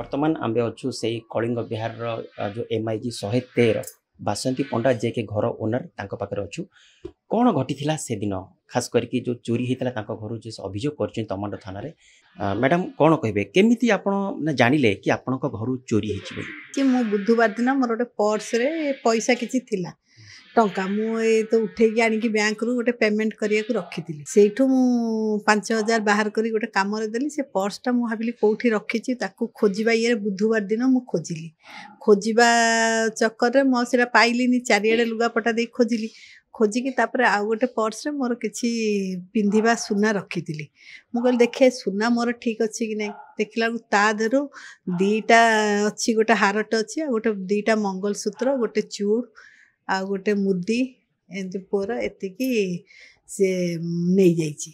वर्तमान आम अच्छु से कलिंग बिहार जो MIG 113 बासंती पंडा जे के घर ओनर पाखे अच्छु कौन घटी से दिन खास करके जो चोरी होता घर जो अभियोग कर तमांड थाना मैडम कौन कहे केमी आप जानिले कि आपण घर चोरी कि मो बुधवार दिन मोर गोटे पर्स रे पैसा किसी थिला टंका मुझे तो उठेकी आनिकी बैंक रु गोटे पेमेंट करिया को रखी से 5,000 बाहर करी गोटे काम देली से पर्सटा मुझे भाविली कौटी रखी खोजा ये बुधवार दिन मुझे खोजिली खोजा चक्कर में मुझे पाइलिनी चारिड़े लुगापटा दे खोजिली खोजिकी तापर आउ गोटे पर्स रे मोर किछि पिंधिबा सुना रखी मु कहली देखे सुना मोर ठीक अच्छी कि नहीं देखला ता देरु दीटा अच्छी गोटे हारट अच्छी गोटे दीटा मंगलसूत्र गोटे चूड़ आ गोटे मुदी एमती पुअर एतिकी से नहीं जाइए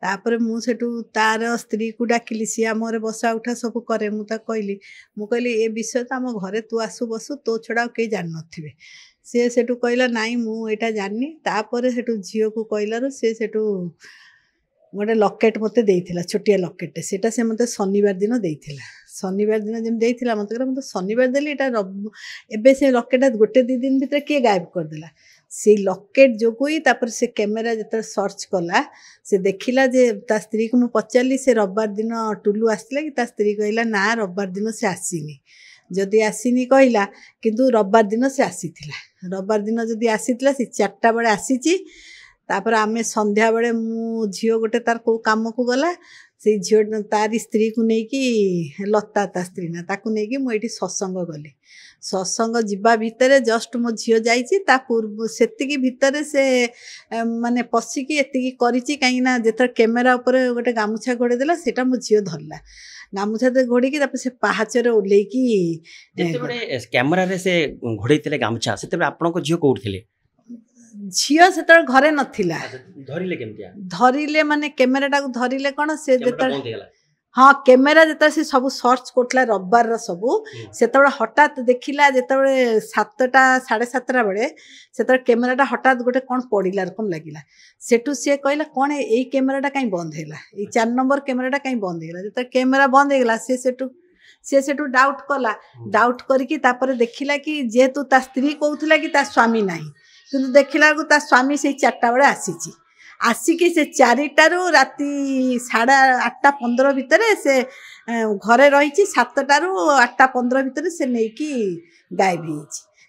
तापर मुझे तार स्त्री को डाकिली सी आम बसा उठा सब करे मुझे कहली ए विषय तो आम घरे तू आसु बसु तो छड़ा कई जान नथिबे सी से कहला नाई मुझा जानी तापर से झील को कहलु सी गोटे लकेट मत देला छोटिया लकेट से मत शनिवार दिन देला शनिवार दिन जब देला मत मतलब शनिवार देली एबे से लकेट गोटे 2 दिन भीतर किए गायब करदेला से लकेट जो से कैमेरा जो सर्च कला से देखला जे ता स्त्री को मुझे पचारि से रविवार दिन टुलू आसला कि ता स्त्री कहला ना रविवार दिन से आसीनी जदि आसीनी कहला किंतु रविवार दिन से आसी रविवार दिन जदि आसीला से 4टा बेले आसीची तापर आमे संध्या बेले मु झील गोटे तार को काम को गला से झील तारी स्त्री को लेकिन लता ता स्त्री ना ताकू लेकिन मुझे सत्संग गली सत्संग जीवा भितर जस्ट मो झील जाइए पूर्व से भितर से माने पशिकी एति कहीं जिते कैमेरा उपर गोटे गामुछा घोड़े देला सेटा मो झील धरला गामुछा घोड़ी से पाहाचर ओल्लैकी कैमेरा रे से घोड़े गामुछा से आपन झील कौट थे झील से घरे नथिला धरिले माने कैमेरा धरिले कौन से हाँ कैमेरा जो सब सर्च करला रविवार सबू से हठात देखला जो 7टा 7:30 बेले से कैमेरा हठात गोटे कौन पड़ा रकम लगिला सेठू सी कहला कौन यही कैमेरा कहीं बंद है 4 नंबर कैमेरा कहीं बंद है जो कैमेरा बंद होगा सी डाउट कला डाउट करके देखला कि जेहेतु ता स्त्री कहूला कि ता स्वामी ना कि देखला ता स्वामी से 4टा बेले आसी आसिकी से 4टारू राति 8:15 भितर से घरे रही 7टारू 8:15 भितर से नहीं कि गायब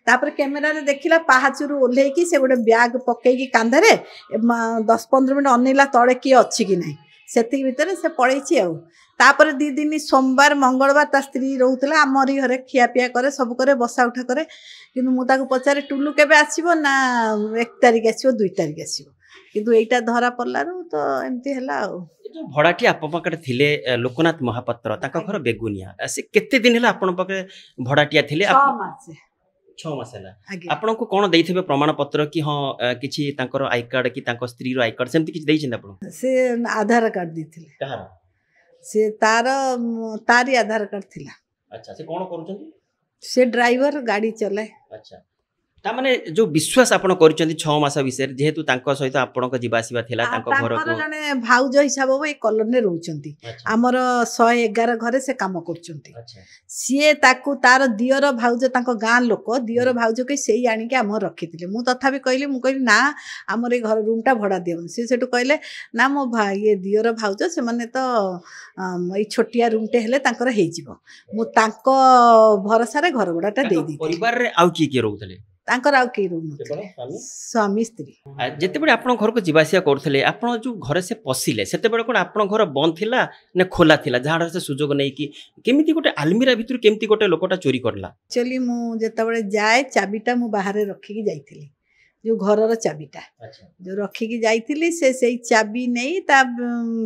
होपर कैमेरा देखला पाहाचरू ओल्लैकी से गोटे ब्याग पकईकी कांधरे 10-15 मिनट अनेला तले किए अच्छी कि ना से भितर से पलैची आपर 2 दिन सोमवार मंगलवार ता स्त्री रोला आमरी घरे खियापिया करे सब करे बसा उठा करे कि मुझे पचारे टुलू केबे आसीबो ना 1 तारिख आसीबो 2 तारिख आसीबो किंतु एटा धरा पड़लारू तो एमती है भड़ाटी आप थिले लोकनाथ महापात्र घर बेगुनिया से केते दिन है आपन पाखे भड़ाटिया थिले 6 मास है आपन को कौन देइथिबे प्रमाण पत्र कि हाँ किछि तांकर आई कार्ड कि तांकर स्त्री रो आई कार्ड सेमती किछि देइछन आपन से आधार कार्ड दिथिले कहार से तारी आधार कार्ड थिला अच्छा से कौन करूछन से ड्राइवर गाड़ी चलाए अच्छा ता माने जो विश्वास आपण करिसेंती 6 मास विषय जेहेतु तांको सहित आपण को जीवा आसीबा थिला तांको घर को जने भाउज हिसाब हो ए कॉलोनी रे रहउचंती हमर 111 घरे से काम करचंती सीए ताकू तार दियर भाउज तांको गां लोक दियर भाउज के सेई आनी के हम रखिथिले मु तथापि कहली मु कहली ना हमर ए घर रूम टा भड़ा दियन से सेटु कहले ना मो भाई ये दियर भाउज से माने तो ए छोटिया रूम टे हेले तांकर हेइ जिवो मु तांको भरोसा रे घर भड़ाटा दे दी परिवार रे आउ की रहउतले तांकर आउ के रूम स्वामी स्त्री जेते बडे आपण घर को जीवासिया करथले आपण जो घर से पसिले सेते बडे कोन आपण घर बंद थिला ने खोला थिला जहां से सुजोग नै कि केमिति गोटे अलमीरा भितर केमिति गोटे लोकटा चोरी करला एक्चुअली मु जेते बडे जाय चाबीटा मु बाहर रखी की जाइथिली जो घरर चाबीटा जो रखिकी जाइथिली से चाबी नहीं ता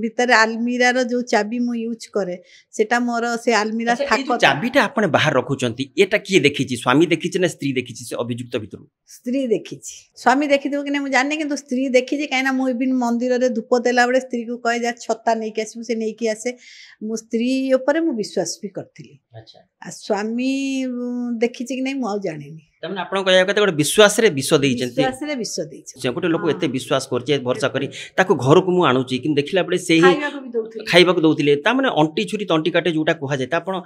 भीतर आलमीरार जो चाबी मु यूज करे सेटा मोर से आलमीरा थाक चाबीटा आपण बाहर रखुचंती एटा किए देखिछि स्वामी देखिछि ना स्त्री देखिछि से अभियुक्त भितर स्त्री देखिछि स्वामी देखिथिबो कि नै मु जानि किंतु स्त्री देखिछि काइना मु बिन मंदिर रे धूप देला बेले स्त्री को कहे जा छत्ता नै कि आसु से नै कि आसे मु स्त्री ऊपर मु विश्वास भी करथिली अच्छा आ स्वामी देखिछि कि नै मु आ जानिनी ताମାନେ आपण कहया कते गोटे विश्वास रे विश्व देइचंती विश्वास रे विश्व देइछ जे गोटे लोक एते विश्वास करचे भरोसा करी ताको घर को मु आणुची कि देखिला बळे से ही खाइबा को भी दउथिले खाइबा को दउतिले ताମାନେ अंटी छुरी तंटी काटे जोटा कोहा जाय तापण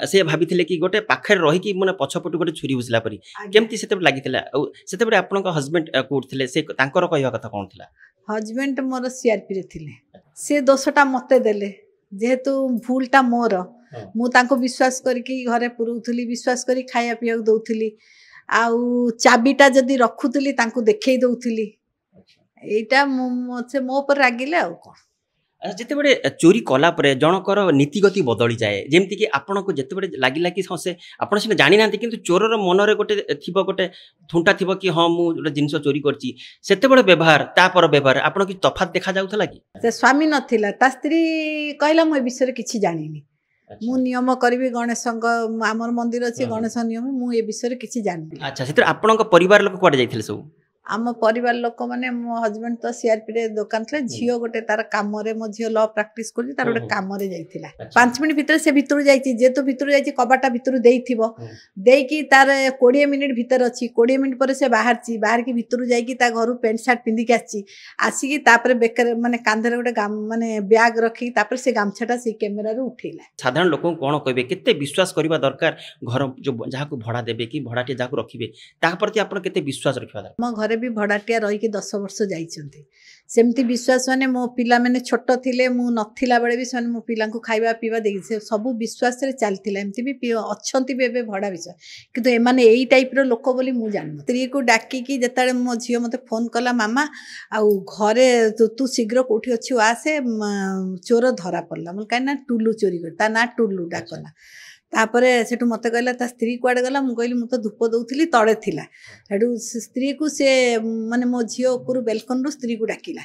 से भाबिथिले कि गोटे पाखर रही कि माने पछपटु गोटे छुरी बुझला परी केमती सेते लागिथिला सेते बळे आपन का हस्बैंड कोठथिले से तांकर कहया कथा कोन थिला हस्बैंड मोर सीआरपी रे थिले से दोषटा मते देले जेहेतु भूलटा मोर मु तांको विश्वास करके घरे पुरुथली विश्वास करी खाया पिया दउथली आउ चाबीटा जदि रखुथली तांको देखै दउथली एटा से मो पर रागिले आउ कोन जिते बड़े चोरी कला परे जनकर नीतिगति बदली जाए जेमती कि आपन को जिते बड़े लागिला कि से आपन सिना जानि नांती किंतु चोरर मनरे गोटे थिबो गोटे थुंटा थिबो कि हां मु गोटे जिंस चोरी करची सेते बड़े व्यवहार ता पर व्यवहार आपन कि तफात देखा जाउथला कि से स्वामी नथिला ता स्त्री कहला म विषय किछि जानिनी मु नियम करबी गणेश आमर मंदिर अछि गणेश नियम मु ए विषय किछि जानिनी अच्छा सेते आपन को परिवार लोक कोड जाइथिले सब आम परिवार लोक माने मो हस्बैंड तो सीआरपी रे दुकान थे झियो गोटे तार काम रे मो झियो लॉ प्रैक्टिस करछि तार गोटे काम रे जाइथिला 5 मिनिट भीतर से भीतर जाइछि जे तो भीतर जाइछि कबाटा भीतर देइथिबो देइकी तार 20 मिनिट भीतर अछि 20 मिनिट पर से बाहरछि बाहर की भीतर जाइकी ता घरु पेंट शर्ट पिंदी के आछि आसी की तापर बेकर माने कांधरे गोटे माने बैग रखी तापर से गामछाटा से कैमरा रे उठैला साधारण लोक कोन कहबे केते विश्वास करबा दरकार घर जो जहा को भड़ा देबे कि भड़ाटे जहा को रखिबे ता प्रति आपन केते विश्वास रखबा दरकार मो घरे भी भड़ाटिया रही कि 10 वर्ष जाइछन्ती सेमती विश्वास माने मो पिला माने छोट थिले मु नथिला बेले भी सन मो पिला को खाइबा पीवा देई से सब विश्वास रे चलतिला एमती भी अछंती बेबे भड़ा विश्वास किंतु ए माने एई टाइप रो लोक बोली मु जान स्त्री को डाकी कि जेताले मो झियो मते फोन कला मामा आउ घरे तू शीघ्र कोठी अछि आसे चोर धरा पड़ला मन काई ना टुलू चोरी कर ता ना टुलू डाकला तापरे सेठु मते कहला ता स्त्री कुआडे गला मु कहली मु तो धूप दउथिली तळे थिला हेडु स्त्री को से माने मो झियो ऊपर बेलकन रो स्त्री को डाकिला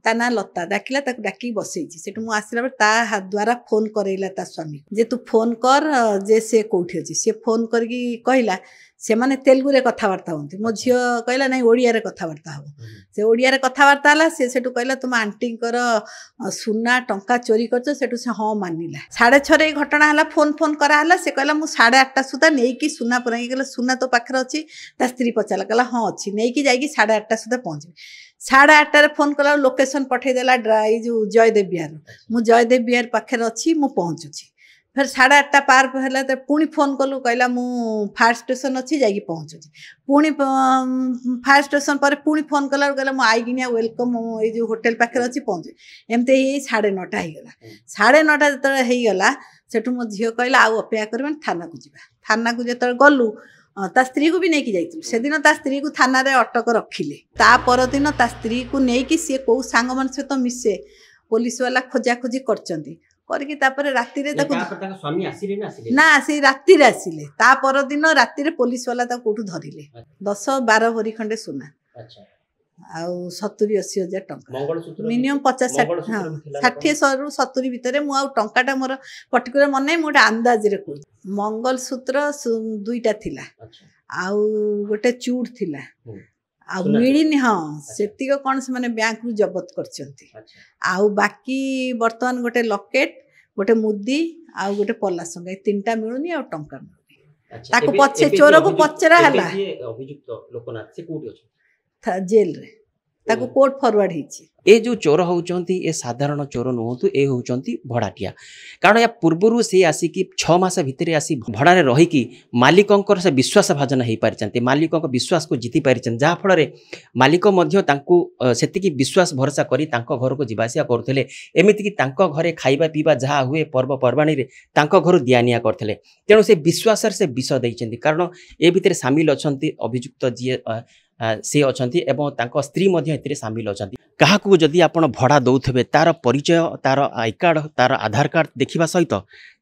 ता ना लता डाकिला ताको डाकी बसैछि सेठु मु आसिला बे ता द्वारा फोन करैला ता स्वामी जे तू फोन कर जे से कोठी अछि से फोन करकी कहला से माने तेलुगु रे कथा वार्ता होंती मो झियो कहला नै ओडिया रे कथा वार्ता हो से ओडिया रे कथा वार्ता हला से सेठु कहला तुम आंटी कर सुना टंका चोरी करछ सेठु से हां मानिला 6:30 रे घटना हला फोन फोन करा हला से कहला मु 8:30 सुदा नै की सुना पराई गेला सुना तो पाखर अछि ता स्त्री पचाला कहला हां अछि नै की जाई की 8:30 सुदा पहुंची 8:30 रे फोन कला लोकेशन पठै देला ड्राई जो जयदेव बिहार मु जयदेव बिहार पाखर अछि मु पहुंचुछि फिर 8:30 पार पहला तो पुणी फोन कलु कहला मु फायर स्टेशन अच्छी जाइए पहुँचुची पुणी फायर स्टेशन पर पुणी फोन कला कहला मु आईगिनिया वेलकम ये जो होटेल पाखे अच्छी पहुँचे एमती 9:30 होगा 9:30 जो होगा सेठू मो झील कहला आउ अपेक्षा कर थाना को जा थाना को जो गलु ता स्त्री को भी नहीं जाइए से दिन ता स्त्री को थाना रे अटक रखिले ता पर दिन ता स्त्री को नहीं सी कौ सांग मान सहित मिसे पुलिस वाला खोजा खोजी करचंती करके तापर राती रे ताको स्वामी आसीले ना आसीले ना से राती रे आसीले ता पर दिन राती रे पुलिस वाला ता कोठु धरिले 10-12 भरी खंडे सोना अच्छा आउ 70-80 हजार टंका मंगलसूत्र मिनिमम 50-60 हां 60 रु 70 भीतर मु आउ टंकाटा मोर पर्टिकुलर मन नै मोटा अंदाज रे कोइ मंगलसूत्र दुईटा थिला आउ गोटे चूड़ थिला आ मिलिनी हाँ सेतिक कौन से माने बैंक रु जब्त करछंती आउ बाकी वर्तमान गोटे लॉकेट गोटे मुदी आउ गोटे पल्ला संगे तीनटा मिलुनी आ टंका मिलुनी ताको पछे चोर को पचरा हला अभियुक्त लोकनाथ से कोठी अछि जेल रे ताको कोर्ट फॉरवर्ड हिची ए जो चोर होउचंती ए साधारण चोर नहुतु ए होउचंती भड़ाटिया कारण या पूर्वरु से आसी कि 6 मास भितरे आसी भड़ारे रही कि मालिकंकर से विश्वास भाजन हेई पारिचंती मालिकंक विश्वास को जीति पारिचन जा फल रे मालिक मध्य तांकु सेति कि विश्वास भरोसा करी तांको घर को जिवासिया करथले एमिति कि तांको घरे खाइबा पीबा जहा हुए पर्व परवाणी रे तांको घर दियानिया करथले तेनु से विश्वास से विष दैचंती कारण ए भितरे शामिल अछंती अभियुक्त जी से अछंती एवं तांको स्त्री मध्य एतिरे शामिल अछंती काहाकू जदि आपण भड़ा दउथबे तार परिचय तार आई कार्ड तार आधार कार्ड देखिबा सहित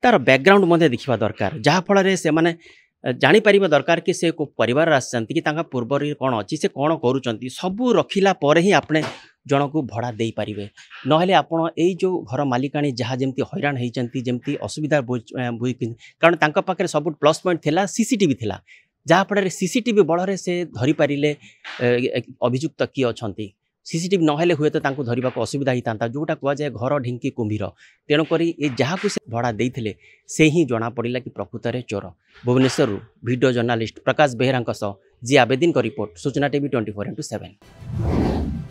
तार बैकग्राउंड मध्य देखिबा दरकार जहा फल रे से माने जानी परिबा दरकार कि से को परिवार आछंती कि तांका पूर्व रे कोन अछि से कोन करूचंती सब रखिला पर ही आपने जन को भड़ा दे पारिबे नहले आपण एई जो घर मालिकाणी जहा जेमती हैरान हेचंती जेमती असुविधा कारण तांका पाखरे सब प्लस पॉइंट थिला सीसीटीवी थिला जहाँ फल सीसीटीवी बल से धरी पारे अभियुक्त किए अच्छा सीसीटीवी नहेले हुए तो तांको धरिबाको असुविधा होता जोटा कहुए घर ढिंकी कुंभीर तेणुक ये जहाँ से भड़ा देते से ही जना पड़ा कि प्रकृत में चोर। भुवनेश्वर वीडियो जर्नालीस्ट प्रकाश बेहेरा जी आवेदन रिपोर्ट सूचना टीवी 24x7।